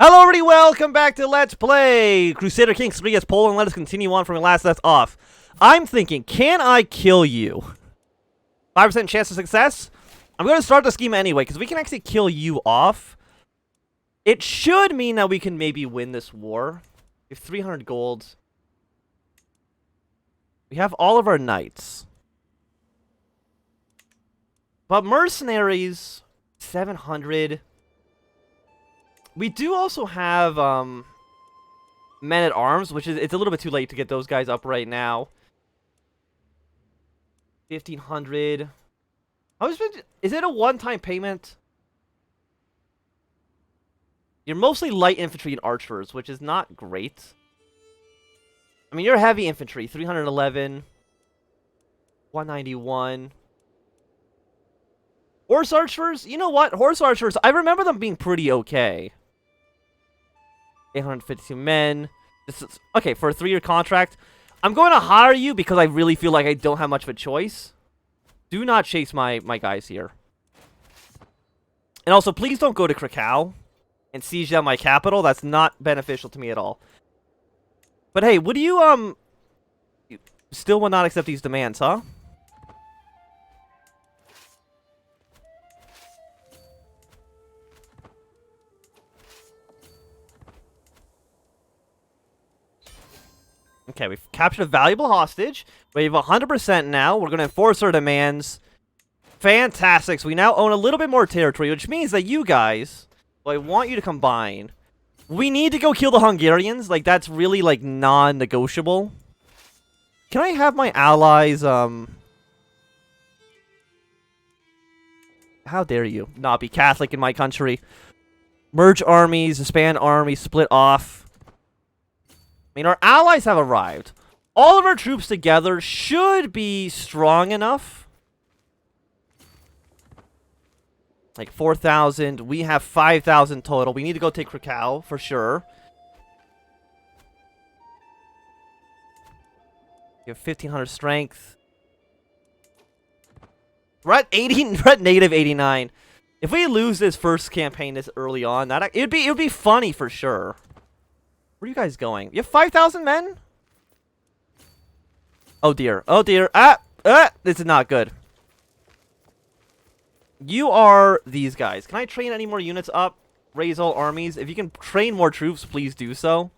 Hello everybody, welcome back to Let's Play Crusader Kings III as Poland. Let us continue on from where we last left off. I'm thinking, can I kill you? 5% chance of success? I'm going to start the scheme anyway, because we can actually kill you off. It should mean that we can maybe win this war. We have 300 gold. We have all of our knights. But mercenaries, 700... We do also have men-at-arms, which is it's a little bit too late to get those guys up right now. 1,500. Is it a one-time payment? You're mostly light infantry and archers, which is not great. I mean, you're heavy infantry, 311, 191. Horse archers? You know what? Horse archers, I remember them being pretty okay. 852 men. This is, okay, for a 3-year contract, I'm going to hire you because I really feel like I don't have much of a choice. Do not chase my guys here. And also, please don't go to Krakow and siege down my capital. That's not beneficial to me at all. But hey, would you still will not accept these demands, huh? Okay, we've captured a valuable hostage. We have 100% now. We're going to enforce our demands. Fantastic. So we now own a little bit more territory, which means that you guys, well, I want you to combine. We need to go kill the Hungarians. Like, that's really, like, non-negotiable. Can I have my allies, how dare you not be Catholic in my country? Merge armies, disband armies, split off. I mean, our allies have arrived. All of our troops together should be strong enough. Like 4,000. We have 5,000 total. We need to go take Krakow for sure. We have 1,500 strength. We're at 80. We're at native 89. If we lose this first campaign this early on, that it'd be funny for sure. Where are you guys going? You have 5,000 men? Oh dear. Oh dear. This is not good. You are these guys. Can I train any more units up? Raise all armies. If you can train more troops, please do so.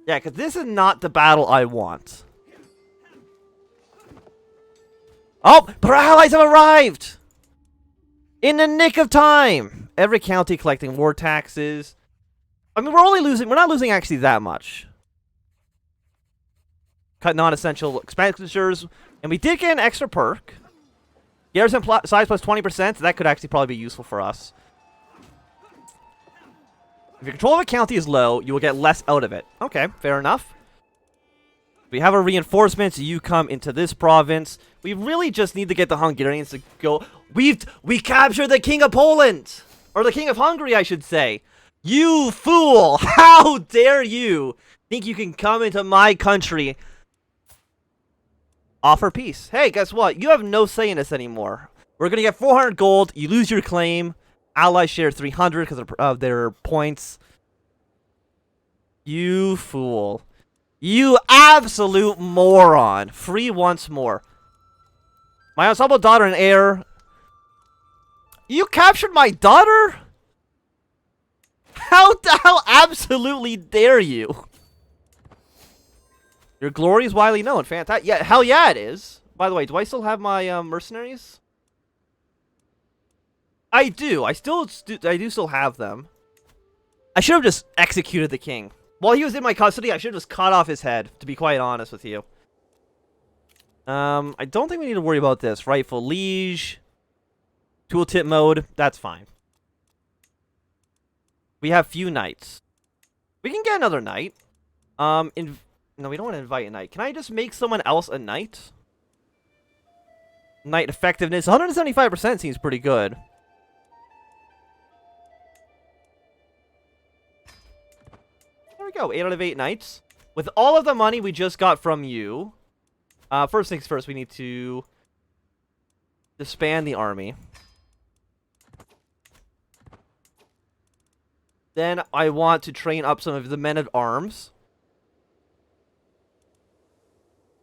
Yeah, because this is not the battle I want. Oh, but our allies have arrived! In the nick of time! Every county collecting war taxes. I mean, we're not losing actually that much. Cut non-essential expenditures. And we did get an extra perk. Garrison size plus 20%. That could actually probably be useful for us. If your control of a county is low, you will get less out of it. Okay, fair enough. We have our reinforcements. You come into this province. We really just need to get the Hungarians to go. We captured the King of Poland! Or the King of Hungary, I should say. You fool! How dare you think you can come into my country? Offer peace. Hey, guess what? You have no say in this anymore. We're gonna get 400 gold. You lose your claim. Allies share 300 because of their points. You fool. You absolute moron. Free once more. My ensemble daughter and heir. You captured my daughter? How absolutely dare you? Your glory is widely known. Fantastic. Yeah, hell yeah it is. By the way, do I still have my mercenaries? I do. I do still have them. I should have just executed the king. While he was in my custody, I should have just cut off his head, to be quite honest with you. I don't think we need to worry about this. Rightful liege. Tooltip mode. That's fine. We have few knights. We can get another knight. No, we don't want to invite a knight. Can I just make someone else a knight? Knight effectiveness. 175% seems pretty good. There we go. 8 out of 8 knights. With all of the money we just got from you. First things first, we need to disband the army. Then I want to train up some of the men-at-arms.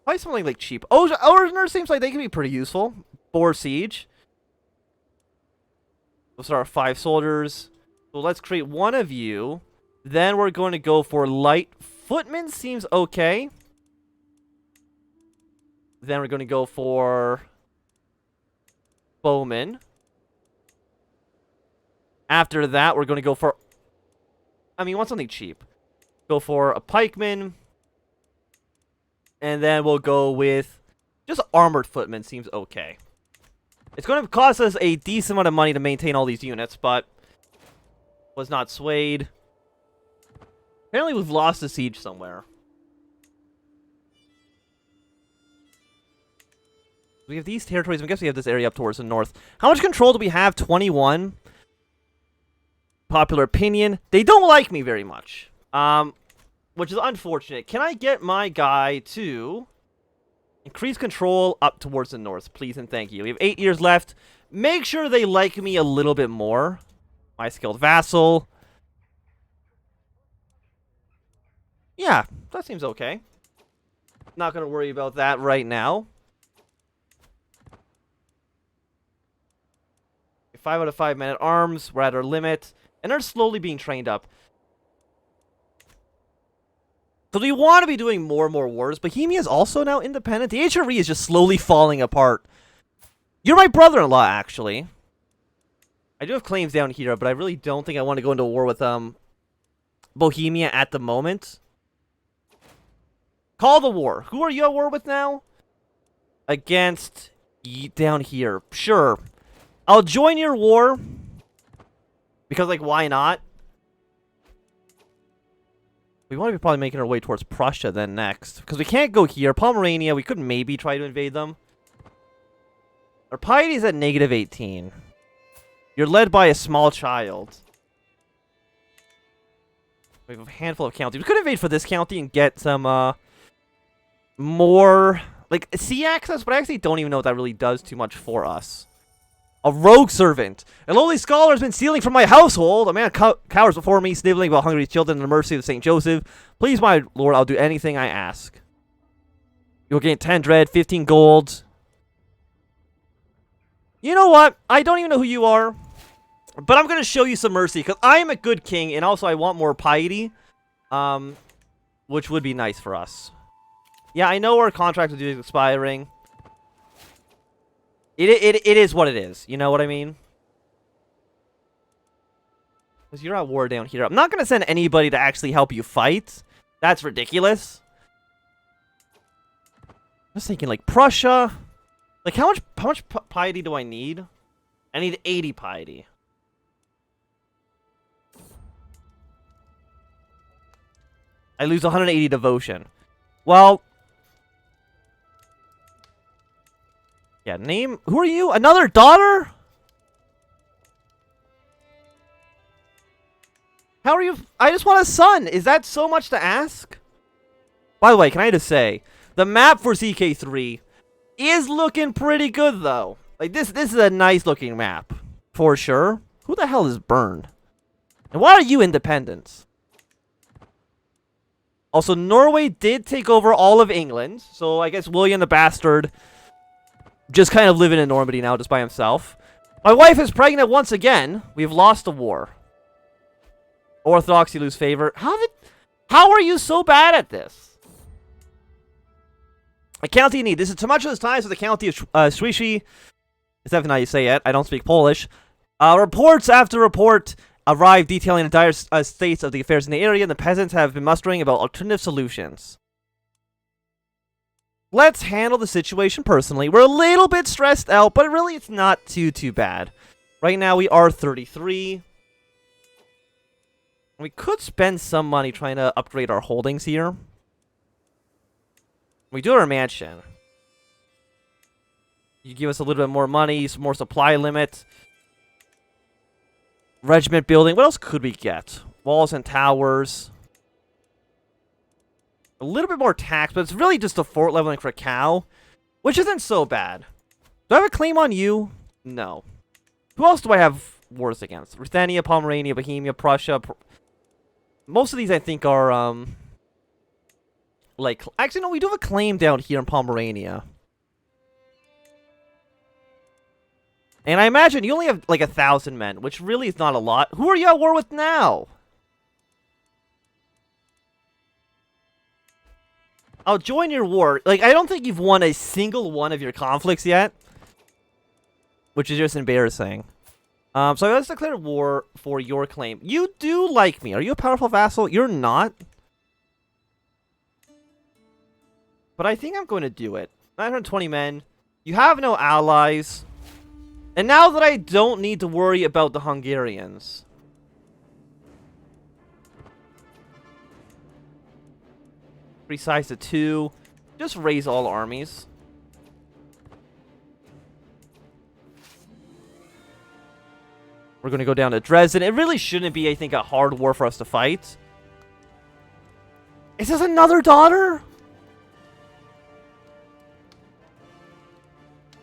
Probably something like cheap. Order seems like they can be pretty useful for siege. Those are our 5 soldiers. So let's create one of you. Then we're going to go for light footmen. Seems okay. Then we're going to go for bowmen. After that, we're going to go for... I mean, want something cheap. Go for a pikeman. And then we'll go with just armored footmen. Seems okay. It's going to cost us a decent amount of money to maintain all these units, but was not swayed. Apparently we've lost the siege somewhere. We have these territories. I guess we have this area up towards the north. How much control do we have? 21. Popular opinion. They don't like me very much. Which is unfortunate. Can I get my guy to increase control up towards the north, please and thank you. We have 8 years left. Make sure they like me a little bit more. My skilled vassal. Yeah, that seems okay. Not going to worry about that right now. 5 out of 5 men-at-arms. We're at our limit. And they're slowly being trained up. So we want to be doing more and more wars. Bohemia is also now independent. The HRE is just slowly falling apart. You're my brother-in-law, actually. I do have claims down here, but I really don't think I want to go into war with Bohemia at the moment. Call the war. Who are you at war with now? Against down here. Sure. I'll join your war. Because, like, why not? We want to be probably making our way towards Prussia then next. Because we can't go here. Pomerania, we could maybe try to invade them. Our piety is at -18. You're led by a small child. We have a handful of counties. We could invade for this county and get some, more, like, sea access, but I actually don't even know if that really does too much for us. A rogue servant. A lowly scholar has been stealing from my household. A man cowers before me, sniveling about hungry children in the mercy of St. Joseph. Please, my lord, I'll do anything I ask. You'll gain 10 dread, 15 gold. You know what? I don't even know who you are. But I'm going to show you some mercy, because I am a good king, and also I want more piety. Which would be nice for us. Yeah, I know our contract with you is expiring. It is what it is. You know what I mean? Because you're at war down here. I'm not going to send anybody to actually help you fight. That's ridiculous. I was thinking, like, Prussia. Like, how much piety do I need? I need 80 piety. I lose 180 devotion. Well... yeah, name... who are you? Another daughter? How are you... I just want a son. Is that so much to ask? By the way, can I just say... the map for ZK3 is looking pretty good, though. Like, this is a nice-looking map. For sure. Who the hell is Bern? And why are you independent? Also, Norway did take over all of England. So, I guess William the Bastard... just kind of living in Normandy now, just by himself. My wife is pregnant once again. We've lost a war. Orthodoxy lose favor. How are you so bad at this? A county in need. This is Tamacho's times with the county of Szwicy. Is that how you say it? I don't speak Polish. Reports after report arrive detailing the dire states of the affairs in the area, and the peasants have been mustering about alternative solutions. Let's handle the situation personally. We're a little bit stressed out, but really it's not too bad. Right now we are 33. We could spend some money trying to upgrade our holdings here. We do our mansion. You give us a little bit more money, some more supply limit. Regiment building. What else could we get? Walls and towers. A little bit more tax, but it's really just a fort leveling for a cow, which isn't so bad. Do I have a claim on you? No. Who else do I have wars against? Ruthenia, Pomerania, Bohemia, Prussia. Most of these, I think, are, like... Actually, no, we do have a claim down here in Pomerania. And I imagine you only have, like, 1,000 men, which really is not a lot. Who are you at war with now? I'll join your war. Like, I don't think you've won a single one of your conflicts yet. Which is just embarrassing. So let's declare war for your claim. You do like me. Are you a powerful vassal? You're not. But I think I'm going to do it. 920 men. You have no allies. And now that I don't need to worry about the Hungarians. Resize to 2. Just raise all armies. We're going to go down to Dresden. It really shouldn't be, I think, a hard war for us to fight. Is this another daughter?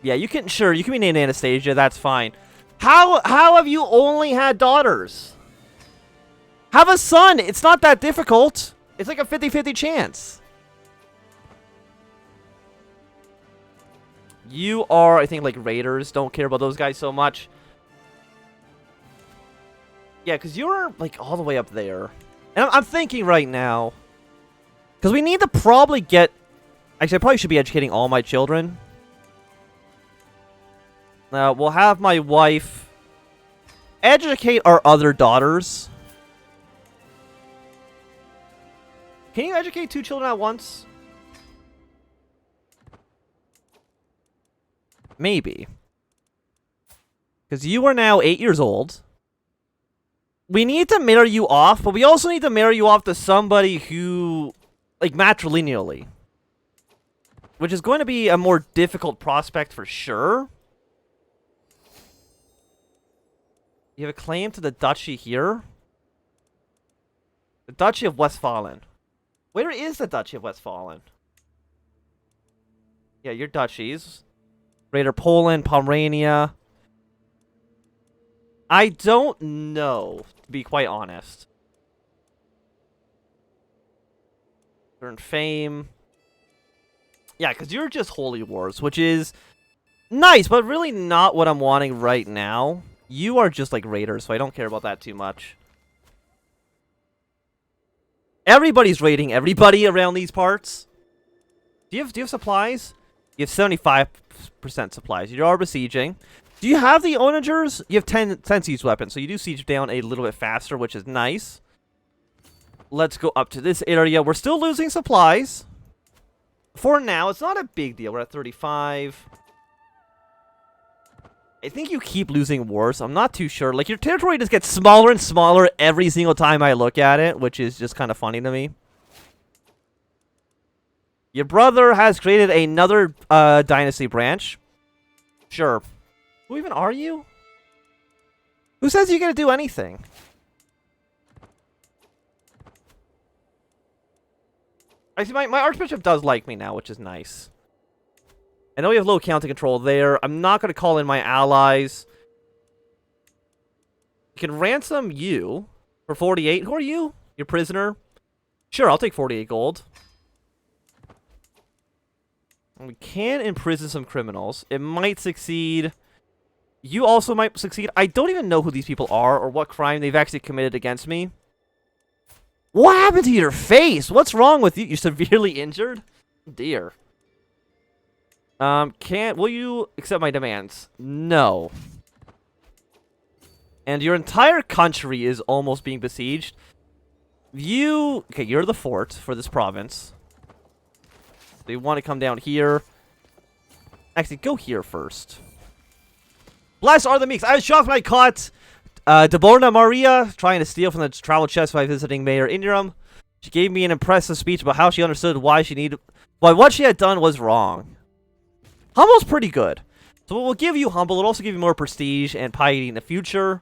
Yeah, you can, sure, you can be named Anastasia, that's fine. How have you only had daughters? Have a son, it's not that difficult. It's like a 50-50 chance. You are, I think, like raiders, don't care about those guys so much. Yeah, because you're, like, all the way up there. And I'm thinking right now, because we need to probably get... Actually, I probably should be educating all my children. We'll have my wife educate our other daughters. Can you educate 2 children at once? Maybe. Because you are now 8 years old. We need to marry you off, but we also need to marry you off to somebody who, like, matrilineally. Which is going to be a more difficult prospect for sure. You have a claim to the duchy here. The Duchy of Westphalen. Where is the Duchy of Westphalen? Yeah, your duchies. Greater Poland, Pomerania. I don't know, to be quite honest. Earn fame. Yeah, because you're just Holy Wars, which is nice, but really not what I'm wanting right now. You are just like raiders, so I don't care about that too much. Everybody's raiding everybody around these parts. Do you have supplies? You have 75% supplies. You are besieging. Do you have the onagers? You have 10 siege weapons, so you do siege down a little bit faster, which is nice. Let's go up to this area. We're still losing supplies. For now, it's not a big deal. We're at 35. I think you keep losing wars. I'm not too sure. Like, your territory just gets smaller and smaller every single time I look at it, which is just kind of funny to me. Your brother has created another dynasty branch. Sure. Who even are you? Who says you're going to do anything? I see my Archbishop does like me now, which is nice. I know we have low counter control there. I'm not going to call in my allies. I can ransom you for 48. Who are you? Your prisoner? Sure, I'll take 48 gold. And we can imprison some criminals. It might succeed. You also might succeed. I don't even know who these people are or what crime they've actually committed against me. What happened to your face? What's wrong with you? You're severely injured? Dear. Will you accept my demands? No. And your entire country is almost being besieged. Okay, you're the fort for this province. They want to come down here. Actually, go here first. Blessed are the meeks. I was shocked when I caught Deborna Maria trying to steal from the travel chest by visiting Mayor Indiram. She gave me an impressive speech about how she understood why what she had done was wrong. Humble's pretty good. So we'll give you Humble. It'll also give you more prestige and piety in the future.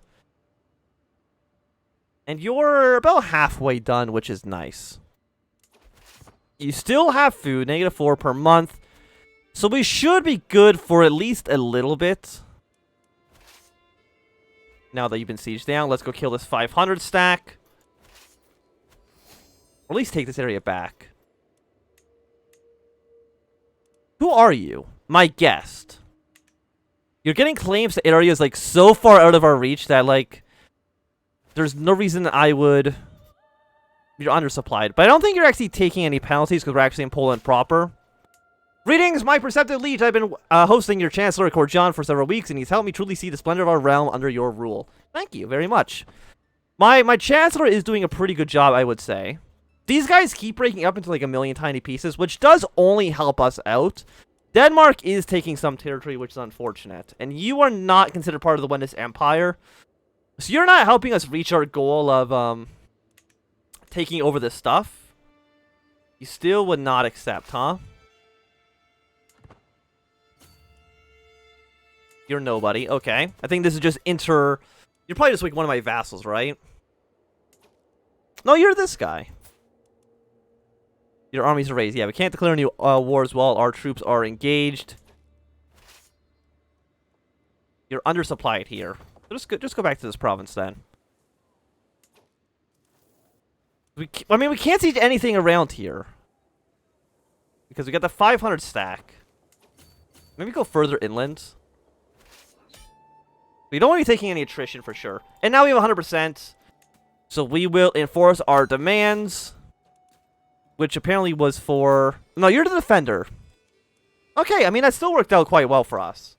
And you're about halfway done, which is nice. You still have food, -4 per month. So we should be good for at least a little bit. Now that you've been sieged down, let's go kill this 500 stack. Or at least take this area back. Who are you? My guest. You're getting claims to areas, like, so far out of our reach that, like, there's no reason I would... You're undersupplied. But I don't think you're actually taking any penalties because we're actually in Poland proper. Greetings, my Perceptive Liege. I've been hosting your Chancellor, Court John, for several weeks, and he's helped me truly see the splendor of our realm under your rule. Thank you very much. My Chancellor is doing a pretty good job, I would say. These guys keep breaking up into, like, a million tiny pieces, which does only help us out. Denmark is taking some territory, which is unfortunate. And you are not considered part of the Wendis Empire. So you're not helping us reach our goal of, taking over this stuff. You still would not accept, huh? You're nobody. Okay. I think this is just You're probably just, like, one of my vassals, right? No, you're this guy. Your armies are raised. Yeah, we can't declare any wars while our troops are engaged. You're undersupplied here. So just go back to this province then. I mean, we can't siege anything around here. Because we got the 500 stack. Maybe go further inland. We don't want to be taking any attrition for sure. And now we have 100%. So we will enforce our demands. Which apparently was for... No, you're the defender. Okay, I mean, that still worked out quite well for us.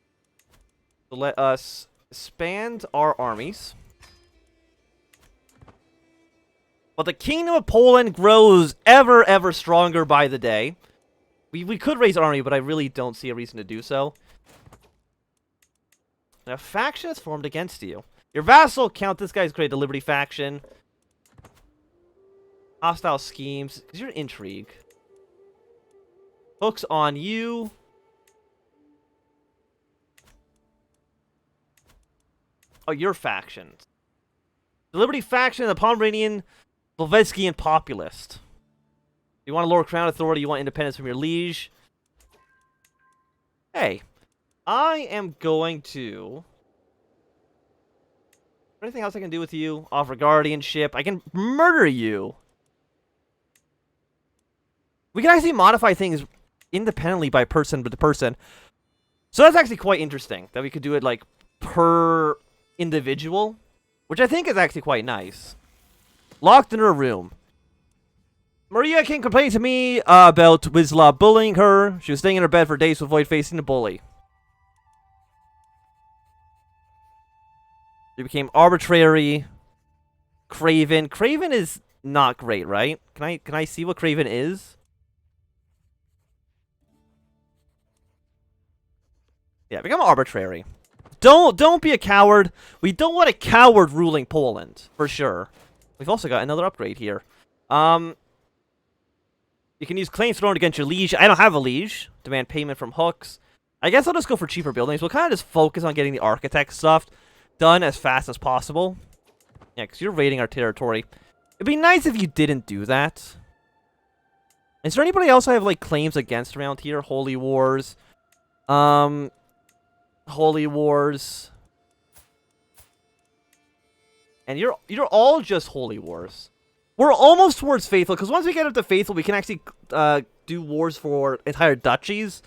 So let us expand our armies. But the Kingdom of Poland grows ever stronger by the day. We could raise army, but I really don't see a reason to do so. And a faction is formed against you. Your vassal count this guy's created a Liberty faction. Hostile schemes. Because you're intrigue. Hooks on you. Oh, your factions. The Liberty faction, the Pomeranian, Bolveskian populist. You want a lower crown authority, you want independence from your liege. Hey. I am going to... Anything else I can do with you? Offer guardianship. I can murder you. We can actually modify things independently by person to person. So that's actually quite interesting. That we could do it, like, per individual. Which I think is actually quite nice. Locked in her room. Maria can complain to me about Wisla bullying her. She was staying in her bed for days to avoid facing the bully. She became arbitrary. Craven. Craven is not great, right? Can I see what Craven is? Yeah, become arbitrary. Don't be a coward. We don't want a coward ruling Poland, for sure. We've also got another upgrade here. You can use claims thrown against your liege. I don't have a liege. Demand payment from hooks. I guess I'll just go for cheaper buildings. We'll kind of just focus on getting the architect stuff done as fast as possible. Yeah, because you're raiding our territory. It'd be nice if you didn't do that. Is there anybody else I have, like, claims against around here? Holy Wars. Holy Wars. And you're all just Holy Wars. We're almost towards Faithful, because once we get up to Faithful, we can actually do wars for entire duchies,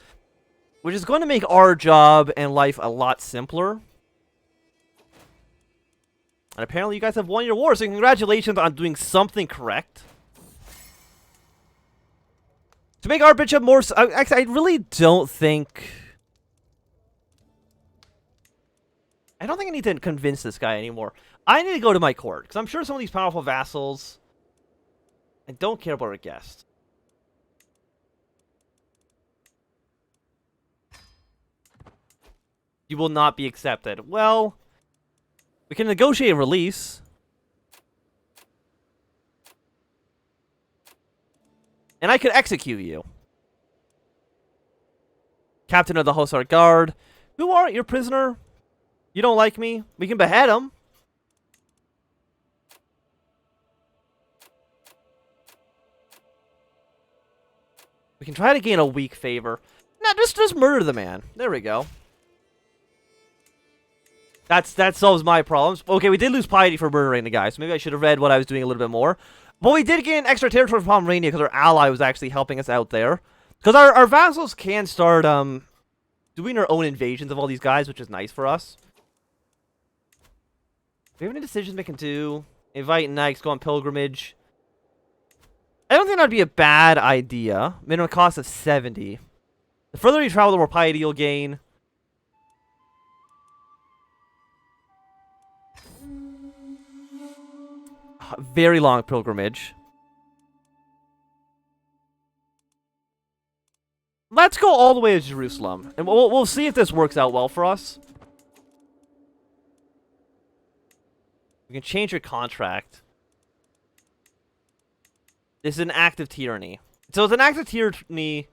which is going to make our job and life a lot simpler. And apparently you guys have won your war, so congratulations on doing something correct. To make our bishop more... Actually, I really don't think... I don't think I need to convince this guy anymore. I need to go to my court, because I'm sure some of these powerful vassals... I don't care about a guest. You will not be accepted. Well, we can negotiate a release. And I could execute you. Captain of the Hussar Guard. Who are your prisoner? You don't like me? We can behead him. We can try to gain a weak favor. No, just murder the man. There we go. That solves my problems. Okay, we did lose piety for murdering the guy, so maybe I should have read what I was doing a little bit more. But we did gain extra territory from Pomerania because our ally was actually helping us out there. Because our vassals can start doing their own invasions of all these guys, which is nice for us. Do we have any decisions we can do? Invite knights, go on pilgrimage. I don't think that'd be a bad idea. Minimum cost of 70. The further you travel, the more piety you'll gain. Very long pilgrimage. Let's go all the way to Jerusalem. And we'll see if this works out well for us. We can change your contract. This is an act of tyranny. So it's an act of tyranny.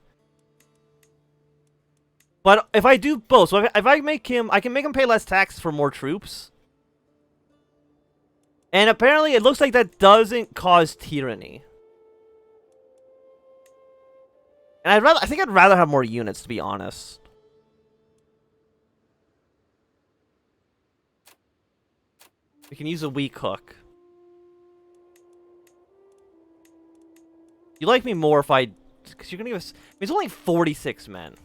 But if I do both, so if I make him, I can make him pay less taxes for more troops. And apparently it looks like that doesn't cause tyranny. And I think I'd rather have more units, to be honest. We can use a weak hook. You like me more if I... Because you're going to give us... It's only 46 men.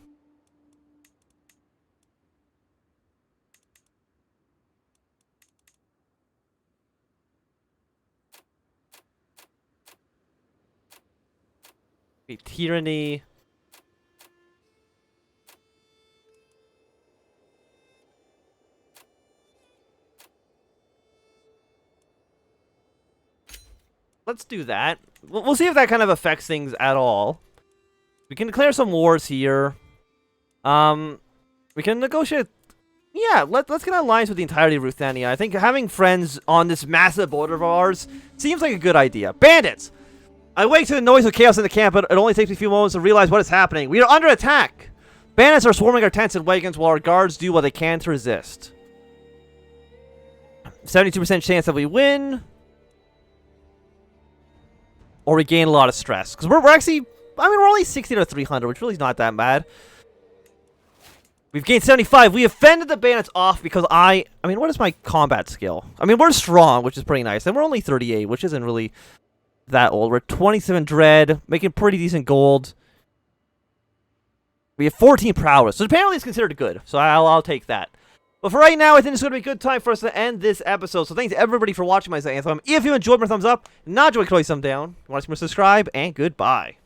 Okay, tyranny. Let's do that. We'll see if that kind of affects things at all. We can declare some wars here. We can negotiate... Yeah, let's get an alliance with the entirety of Ruthenia. I think having friends on this massive border of ours seems like a good idea. Bandits! I wake to the noise of chaos in the camp, but it only takes me a few moments to realize what is happening. We are under attack! Bandits are swarming our tents and wagons while our guards do what they can to resist. 72% chance that we win. Or we gain a lot of stress. Because we're actually... I mean, we're only 60 to 300, which really is not that bad. We've gained 75. We have fended the bandits off because I mean, what is my combat skill? I mean, we're strong, which is pretty nice. And we're only 38, which isn't really that old. We're 27 dread, making pretty decent gold. We have 14 prowess. So apparently it's considered good. So I'll take that. But for right now, I think it's going to be a good time for us to end this episode. So thanks everybody for watching my Anthem. If you enjoyed, my thumbs up. Not enjoyed, thumb down. If you want to see more, subscribe. And goodbye.